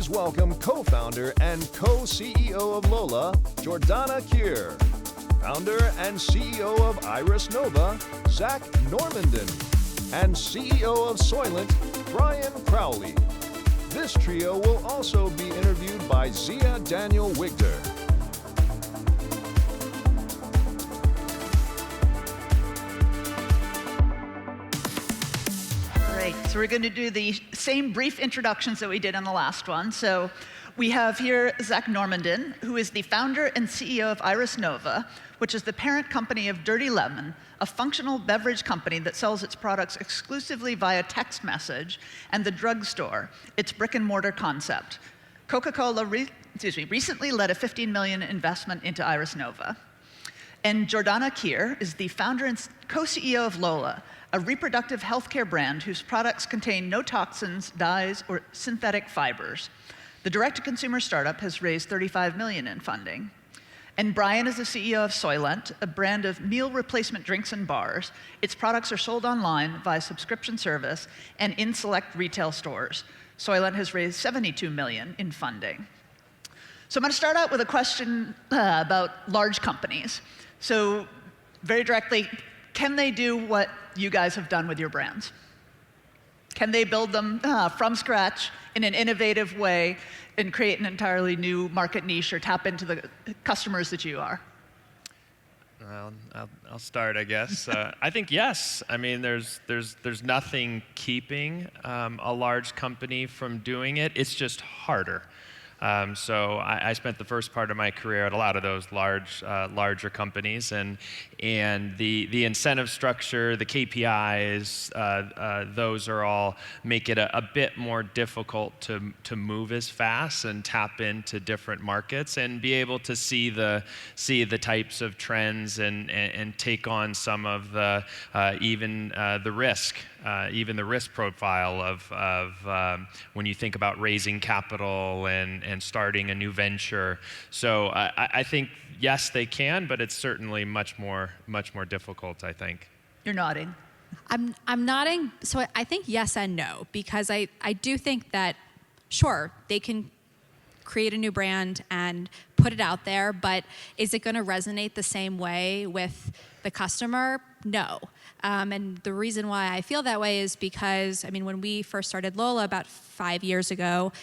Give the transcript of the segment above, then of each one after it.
Please welcome co-founder and co-CEO of LOLA, Jordana Kier. Founder and CEO of Iris Nova, Zak Normandin. And CEO of Soylent, Bryan Crowley. This trio will also be interviewed by Daniell Wigder. So we're going to do the same brief introductions that we did in the last one. So we have here Zak Normandin, who is the founder and CEO of Iris Nova, which is the parent company of Dirty Lemon, a functional beverage company that sells its products exclusively via text message, and the drugstore, its brick-and-mortar concept. Coca-Cola recently led a $15 million investment into Iris Nova. And Jordana Kier is the founder and co-CEO of LOLA, a reproductive healthcare brand whose products contain no toxins, dyes, or synthetic fibers. The direct-to-consumer startup has raised $35 million in funding. And Bryan is the CEO of Soylent, a brand of meal replacement drinks and bars. Its products are sold online via subscription service and in select retail stores. Soylent has raised $72 million in funding. So I'm going to start out with a question about large companies. So very directly, can they do what you guys have done with your brands? Can they build them from scratch in an innovative way and create an entirely new market niche or tap into the customers that you are? Well, I'll start, I guess. I think yes. I mean, there's nothing keeping a large company from doing it. It's just harder. So I spent the first part of my career at a lot of those larger companies, and the incentive structure, the KPIs, those are all make it a bit more difficult to move as fast and tap into different markets and be able to see the types of trends and take on some of the even the risk. Even the risk profile of when you think about raising capital and starting a new venture. So I think, yes, they can, but it's certainly much more difficult, I think. You're nodding. I'm nodding, so I think yes and no, because I do think that, sure, they can create a new brand and put it out there, but is it going to resonate the same way with the customer? No. And the reason why I feel that way is because, I mean, when we first started LOLA about 5 years ago,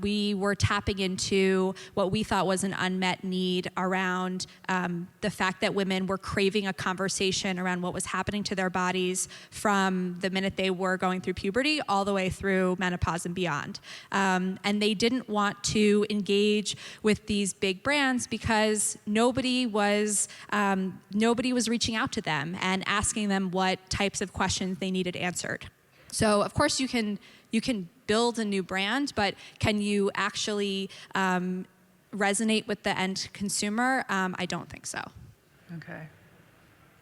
we were tapping into what we thought was an unmet need around the fact that women were craving a conversation around what was happening to their bodies from the minute they were going through puberty all the way through menopause and beyond. And they didn't want to engage with these big brands because nobody was reaching out to them and asking them what types of questions they needed answered. So of course you can build a new brand, but can you actually resonate with the end consumer? I don't think so. Okay.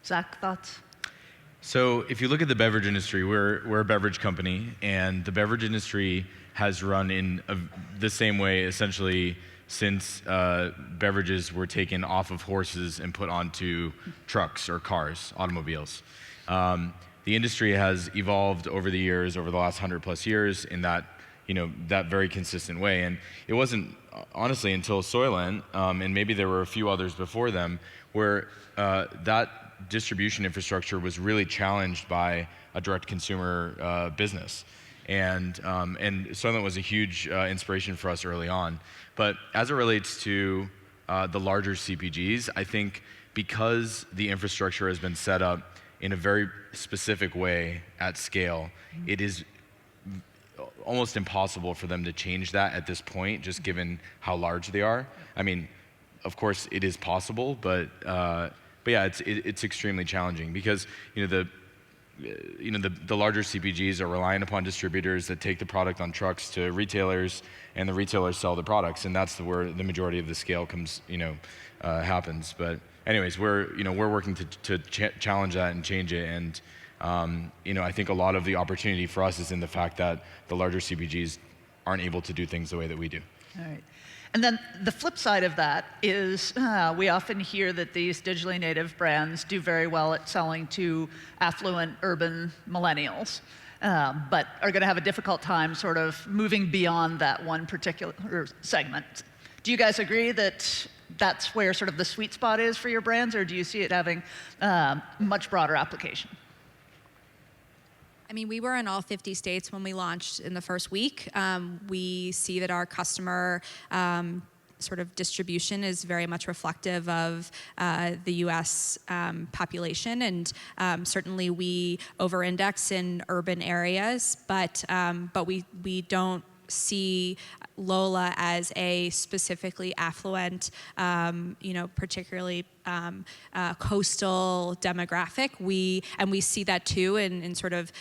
Zak, thoughts? So if you look at the beverage industry, we're a beverage company, and the beverage industry has run in the same way essentially since beverages were taken off of horses and put onto trucks or cars, automobiles. The industry has evolved over the years, over the last 100+ years, in that that very consistent way. And it wasn't honestly until Soylent, and maybe there were a few others before them, where that distribution infrastructure was really challenged by a direct consumer business. And Soylent was a huge inspiration for us early on. But as it relates to the larger CPGs, I think because the infrastructure has been set up in a very specific way at scale, it is almost impossible for them to change that at this point, just given how large they are. I mean, of course it is possible, but yeah, it's extremely challenging because the larger CPGs are relying upon distributors that take the product on trucks to retailers, and the retailers sell the products, and that's where the majority of the scale comes, happens. But anyways, we're working to challenge that and change it, and I think a lot of the opportunity for us is in the fact that the larger CPGs aren't able to do things the way that we do. All right. And then the flip side of that is we often hear that these digitally native brands do very well at selling to affluent urban millennials, but are going to have a difficult time sort of moving beyond that one particular segment. Do you guys agree that that's where sort of the sweet spot is for your brands, or do you see it having much broader application? I mean, we were in all 50 states when we launched in the first week. We see that our customer sort of distribution is very much reflective of the U.S. Population, and certainly we over-index in urban areas, but we don't see LOLA as a specifically affluent, particularly coastal demographic. We see that too in sort of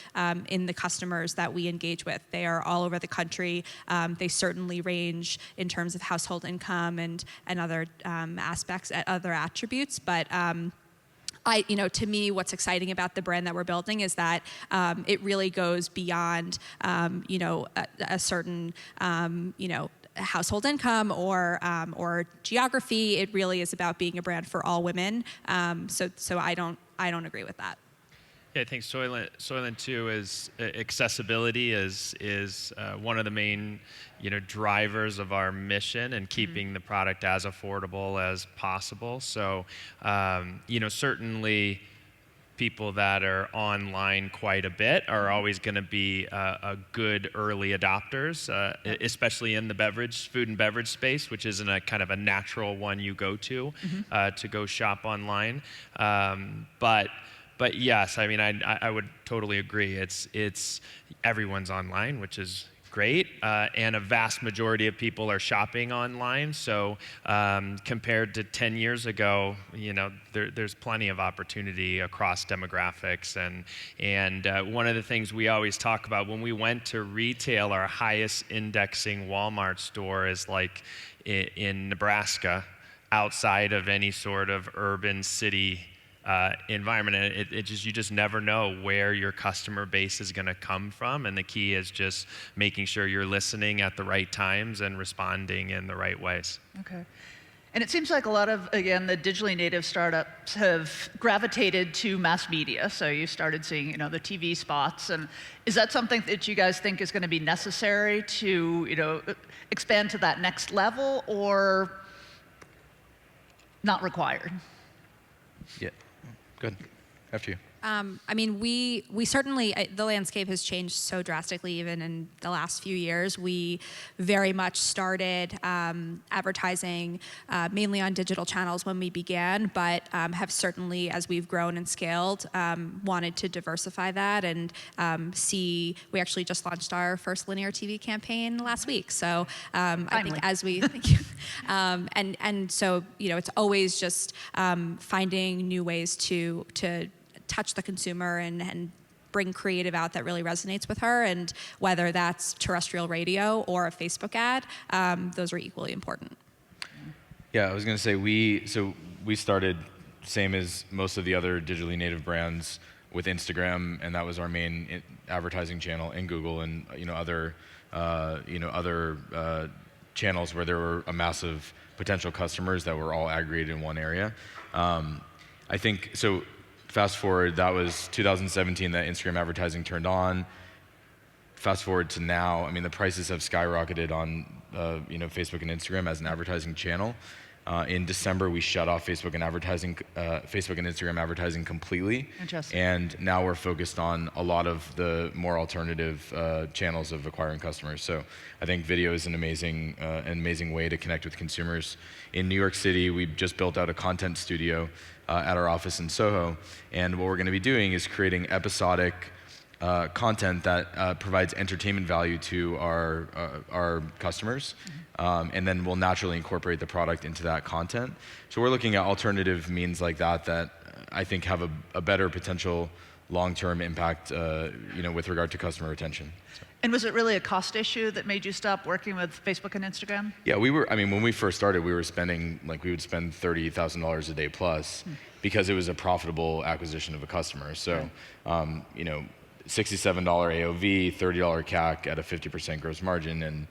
in the customers that we engage with. They are all over the country. They certainly range in terms of household income and other aspects, other attributes, but. To me, what's exciting about the brand that we're building is that it really goes beyond, a certain, household income or geography. It really is about being a brand for all women. So I don't agree with that. Yeah, I think Soylent too is accessibility is one of the main drivers of our mission, and keeping the product as affordable as possible. So certainly people that are online quite a bit are always going to be a good early adopters, especially in the food and beverage space, which isn't a kind of a natural one you go to go shop online. But yes, I mean, I would totally agree. It's everyone's online, which is great, and a vast majority of people are shopping online. So compared to 10 years ago, there's plenty of opportunity across demographics. And one of the things we always talk about when we went to retail, our highest indexing Walmart store is like in Nebraska, outside of any sort of urban city environment, and you just never know where your customer base is going to come from, and the key is just making sure you're listening at the right times and responding in the right ways. Okay. And it seems like a lot of, again, the digitally native startups have gravitated to mass media. So you started seeing, the TV spots. And is that something that you guys think is going to be necessary to, expand to that next level, or not required? Yeah. Good. After you. I mean, we certainly, the landscape has changed so drastically even in the last few years. We very much started advertising mainly on digital channels when we began, but have certainly, as we've grown and scaled, wanted to diversify that and we actually just launched our first linear TV campaign last week. So I think as we, thank you. And so, it's always just finding new ways to touch the consumer and bring creative out that really resonates with her, and whether that's terrestrial radio or a Facebook ad, those are equally important. Yeah, I was going to say we started same as most of the other digitally native brands with Instagram, and that was our main advertising channel, and Google, and other channels where there were a massive potential customers that were all aggregated in one area. I think so. Fast forward, that was 2017 that Instagram advertising turned on. Fast forward to now, I mean, the prices have skyrocketed on Facebook and Instagram as an advertising channel. In December, we shut off Facebook and Instagram advertising completely. Interesting. And now we're focused on a lot of the more alternative channels of acquiring customers. So I think video is an amazing way to connect with consumers. In New York City, we just built out a content studio at our office in Soho. And what we're going to be doing is creating episodic content that provides entertainment value to our customers, and then we'll naturally incorporate the product into that content. So we're looking at alternative means like that I think have a better potential long-term impact, with regard to customer retention. So. And was it really a cost issue that made you stop working with Facebook and Instagram? Yeah, when we first started, we would spend $30,000 a day plus because it was a profitable acquisition of a customer. So, $67 AOV, $30 CAC at a 50% gross margin, and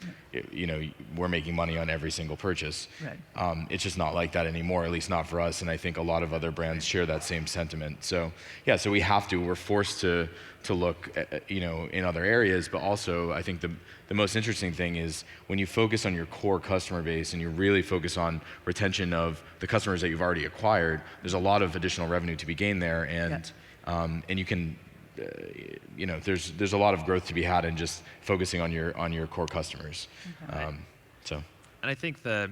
we're making money on every single purchase. Right. It's just not like that anymore, at least not for us, and I think a lot of other brands share that same sentiment. So yeah, so we're forced to look at, in other areas, but also I think the most interesting thing is when you focus on your core customer base and you really focus on retention of the customers that you've already acquired, there's a lot of additional revenue to be gained there, and you can there's a lot of growth to be had in just focusing on your core customers. Okay. And I think the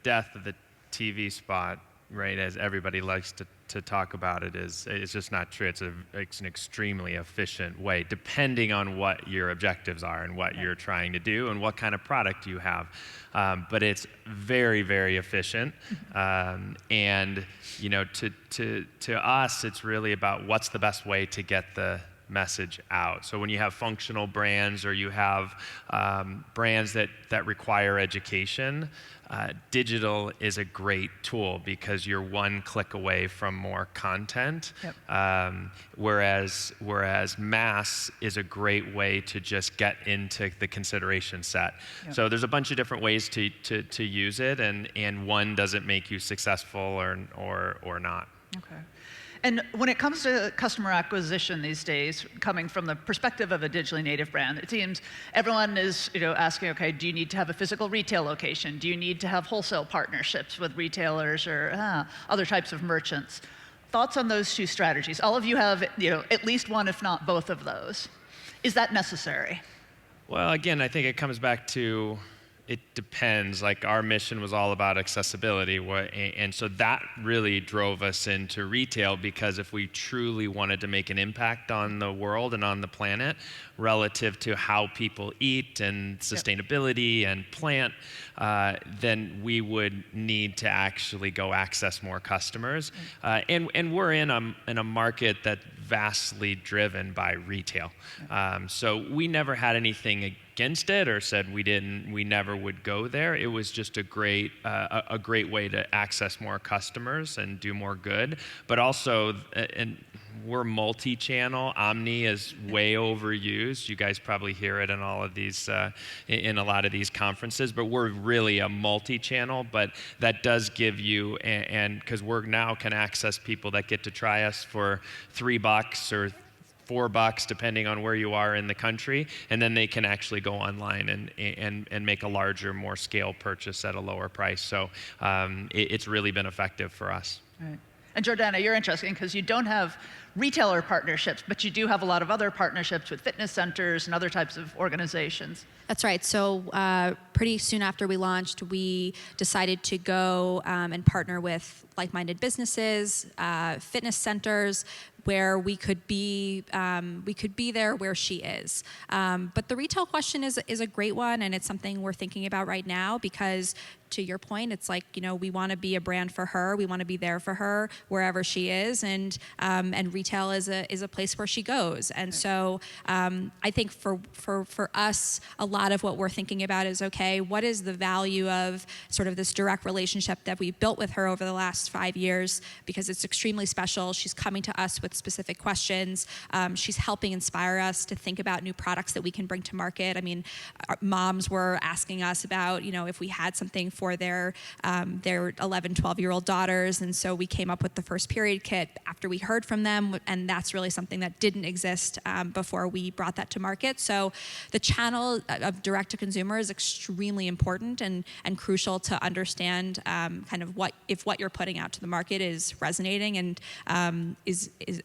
death of the TV spot, right, as everybody likes to talk about it, it's just not true. It's an extremely efficient way, depending on what your objectives are and what you're trying to do and what kind of product you have. But it's very, very efficient. And to us, it's really about what's the best way to get the message out. So when you have functional brands or you have brands that require education, digital is a great tool because you're one click away from more content. Whereas mass is a great way to just get into the consideration set. So there's a bunch of different ways to use it, and one doesn't make you successful or not. Okay. And when it comes to customer acquisition these days, coming from the perspective of a digitally native brand, it seems everyone is asking, okay, do you need to have a physical retail location? Do you need to have wholesale partnerships with retailers or other types of merchants? Thoughts on those two strategies? All of you have at least one, if not both of those. Is that necessary? Well, again, I think it comes back to it depends. Like our mission was all about accessibility, and so that really drove us into retail, because if we truly wanted to make an impact on the world and on the planet relative to how people eat and sustainability and plant, then we would need to actually go access more customers. And we're in a market that's vastly driven by retail. So we never had anything against it or said we never would go there. It was just a great way to access more customers and do more good. But also, and we're multi-channel. Omni is way overused. You guys probably hear it in all of these, in a lot of these conferences. But we're really a multi-channel. But that does give you, and because we're now can access people that get to try us for $3 or $4, depending on where you are in the country, and then they can actually go online and make a larger, more scale purchase at a lower price. So it's really been effective for us. Right. And Jordana, you're interesting because you don't have retailer partnerships, but you do have a lot of other partnerships with fitness centers and other types of organizations. That's right. So pretty soon after we launched, we decided to go and partner with like-minded businesses, fitness centers, where we could be there where she is. But the retail question is a great one, and it's something we're thinking about right now because, to your point, it's like, we want to be a brand for her. We want to be there for her wherever she is, and retail is a place where she goes. And so I think for us, a lot of what we're thinking about is, okay, what is the value of sort of this direct relationship that we've built with her over the last 5 years, because it's extremely special. She's coming to us with specific questions. She's helping inspire us to think about new products that we can bring to market. I mean, our moms were asking us about, if we had something for their 11, 12-year-old daughters. And so we came up with the first period kit after we heard from them. And that's really something that didn't exist before we brought that to market. So the channel of direct-to-consumer is extremely important and crucial to understand kind of what you're putting out to the market is resonating and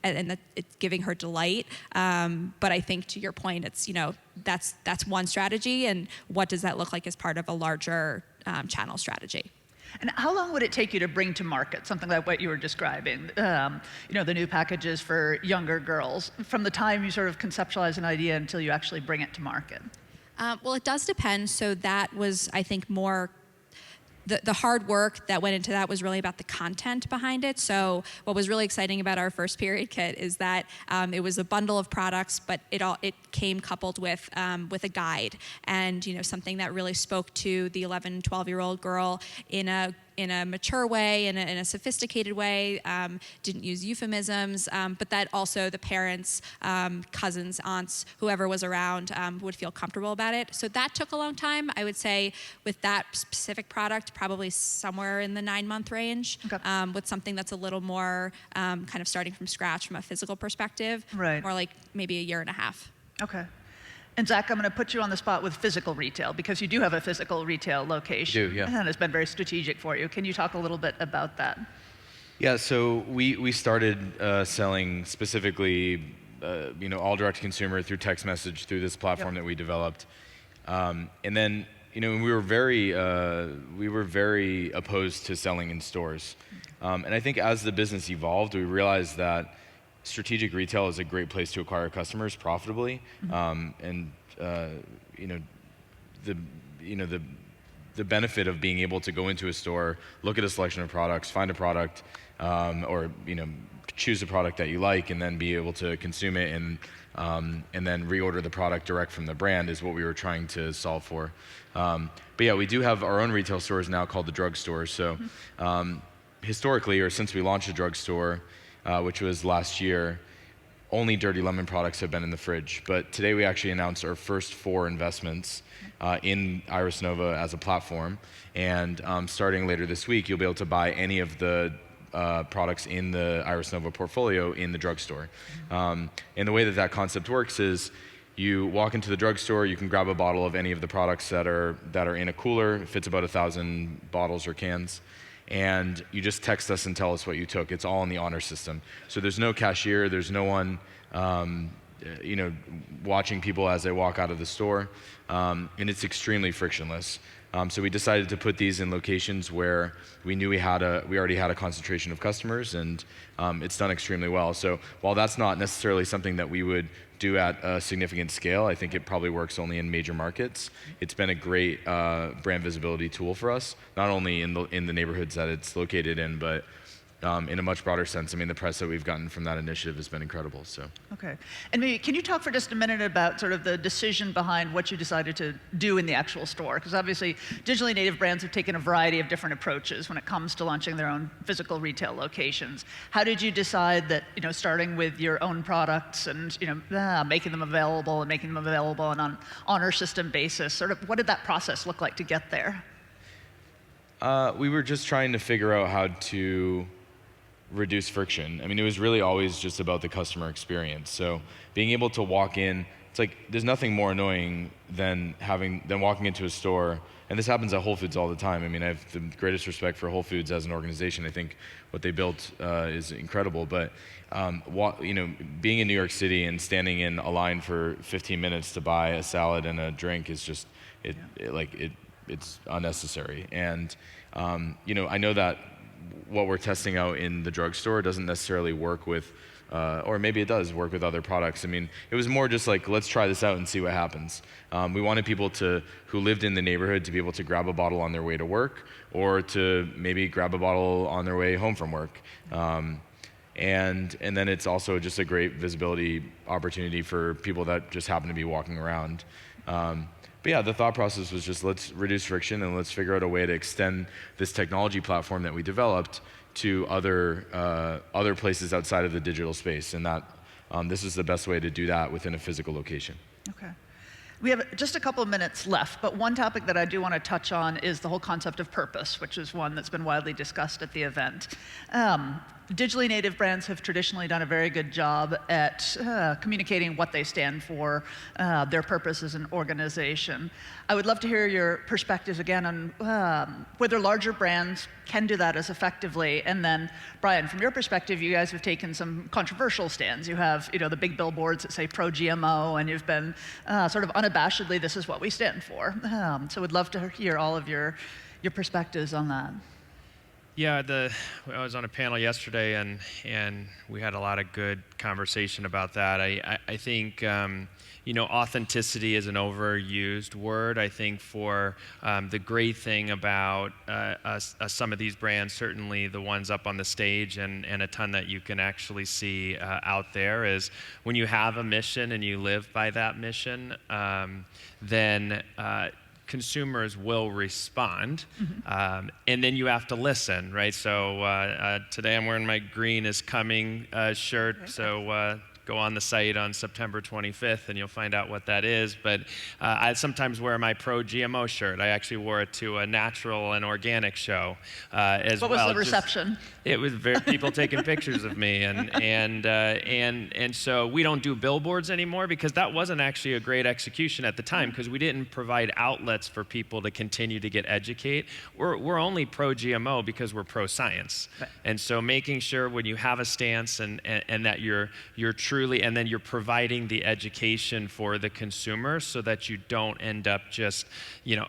and that it's giving her delight. But I think, to your point, it's that's one strategy, and what does that look like as part of a larger channel strategy? And how long would it take you to bring to market something like what you were describing? The new packages for younger girls, from the time you sort of conceptualize an idea until you actually bring it to market? Well, it does depend. So that was, I think, more the hard work that went into that was really about the content behind it. So what was really exciting about our first period kit is that it was a bundle of products, but it came coupled with a guide and something that really spoke to the 11, 12-year-old girl in a in a mature way, in a sophisticated way, didn't use euphemisms, but that also the parents, cousins, aunts, whoever was around would feel comfortable about it. So that took a long time. I would say with that specific product, probably somewhere in the 9-month range, with something that's a little more kind of starting from scratch from a physical perspective, Right. more like maybe a year and a half. Okay. And Zach, I'm going to put you on the spot with physical retail, because you do have a physical retail location. I do, yeah. And it's been very strategic for you. Can you talk a little bit about that? Yeah, so we started selling specifically, all direct to consumer through text message through this platform that we developed, and then we were very opposed to selling in stores, and I think as the business evolved, we realized that strategic retail is a great place to acquire customers profitably, and the benefit of being able to go into a store, look at a selection of products, find a product, or choose a product that you like, and then be able to consume it and then reorder the product direct from the brand is what we were trying to solve for. But yeah, we do have our own retail stores now called the drugstores. So historically, or since we launched the drugstore, which was last year, only Dirty Lemon products have been in the fridge. But today we actually announced our first 4 investments in Iris Nova as a platform. And starting later this week, you'll be able to buy any of the products in the Iris Nova portfolio in the drugstore. And the way that concept works is you walk into the drugstore, you can grab a bottle of any of the products that are in a cooler. It fits about 1,000 bottles or cans. And you just text us and tell us what you took. It's all in the honor system. So there's no cashier, there's no one watching people as they walk out of the store, and it's extremely frictionless. So we decided to put these in locations where we knew we already had a concentration of customers, and it's done extremely well. So while that's not necessarily something that we would do at a significant scale, I think it probably works only in major markets. It's been a great brand visibility tool for us, not only in the neighborhoods that it's located in, but in a much broader sense. I mean, the press that we've gotten from that initiative has been incredible. So. Okay. And maybe, can you talk for just a minute about sort of the decision behind what you decided to do in the actual store? Because obviously, digitally native brands have taken a variety of different approaches when it comes to launching their own physical retail locations. How did you decide that, starting with your own products and, making them available on an honor system basis, sort of what did that process look like to get there? We were just trying to figure out how to reduce friction. I mean, it was really always just about the customer experience. So being able to walk in, it's like there's nothing more annoying than walking into a store, and this happens at Whole Foods all the time. I mean, I have the greatest respect for Whole Foods as an organization. I think what they built is incredible. But being in New York City and standing in a line for 15 minutes to buy a salad and a drink is just it's unnecessary. And I know that what we're testing out in the drugstore doesn't necessarily work with, or maybe it does work with other products. I mean, it was more just like, let's try this out and see what happens. We wanted people who lived in the neighborhood to be able to grab a bottle on their way to work, or to maybe grab a bottle on their way home from work. And then it's also just a great visibility opportunity for people that just happen to be walking around. But yeah, the thought process was just let's reduce friction and let's figure out a way to extend this technology platform that we developed to other places outside of the digital space, and that this is the best way to do that within a physical location. Okay. We have just a couple of minutes left, but one topic that I do want to touch on is the whole concept of purpose, which is one that's been widely discussed at the event. Digitally native brands have traditionally done a very good job at communicating what they stand for, their purpose as an organization. I would love to hear your perspectives again on whether larger brands can do that as effectively. And then, Bryan, from your perspective, you guys have taken some controversial stands. You have, the big billboards that say pro-GMO, and you've been sort of unabashedly, this is what we stand for. So we'd love to hear all of your perspectives on that. Yeah, I was on a panel yesterday, and we had a lot of good conversation about that. I think authenticity is an overused word. I think for the great thing about some of these brands, certainly the ones up on the stage and a ton that you can actually see out there, is when you have a mission and you live by that mission, then consumers will respond, and then you have to listen, right? So today I'm wearing my Green is Coming shirt, so go on the site on September 25th and you'll find out what that is. But I sometimes wear my pro-GMO shirt. I actually wore it to a natural and organic show as well. What was the reception? It was people taking pictures of me, and so we don't do billboards anymore because that wasn't actually a great execution at the time because we didn't provide outlets for people to continue to get educate. We're only pro-GMO because we're pro-science, right. And so making sure when you have a stance and that you're truly, and then you're providing the education for the consumer so that you don't end up just,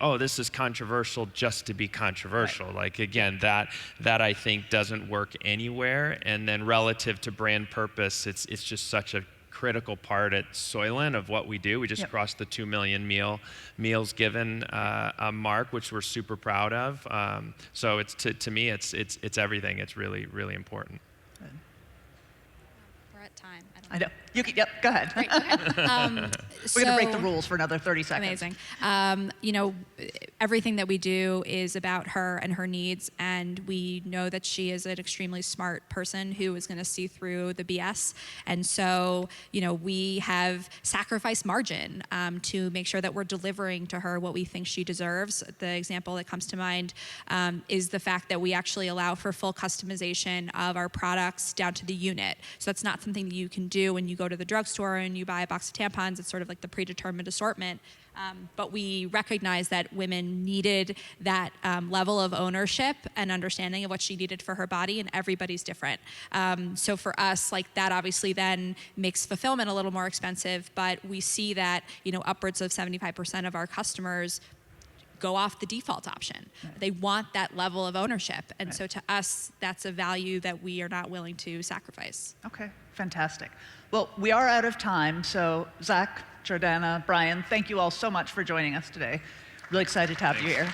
oh, this is controversial just to be controversial. Right. Like again, that I think doesn't work anywhere. And then relative to brand purpose, it's just such a critical part at Soylent of what we do. We just crossed the 2 million meals given mark, which we're super proud of. So it's to me, it's everything. It's really, really important. We're at time. I know. Go ahead. Great, okay. We're going to break the rules for another 30 seconds. Amazing. Everything that we do is about her and her needs, and we know that she is an extremely smart person who is going to see through the BS. And so, we have sacrificed margin to make sure that we're delivering to her what we think she deserves. The example that comes to mind is the fact that we actually allow for full customization of our products down to the unit. So that's not something that you can do when you go to the drugstore and you buy a box of tampons. It's sort of like the predetermined assortment. But we recognize that women needed that level of ownership and understanding of what she needed for her body, and everybody's different. So for us, like that obviously then makes fulfillment a little more expensive, but we see that, upwards of 75% of our customers go off the default option. Right. They want that level of ownership. And so to us, that's a value that we are not willing to sacrifice. Okay, fantastic. Well, we are out of time, so Zak, Jordana, Bryan, thank you all so much for joining us today. Really excited to have you here.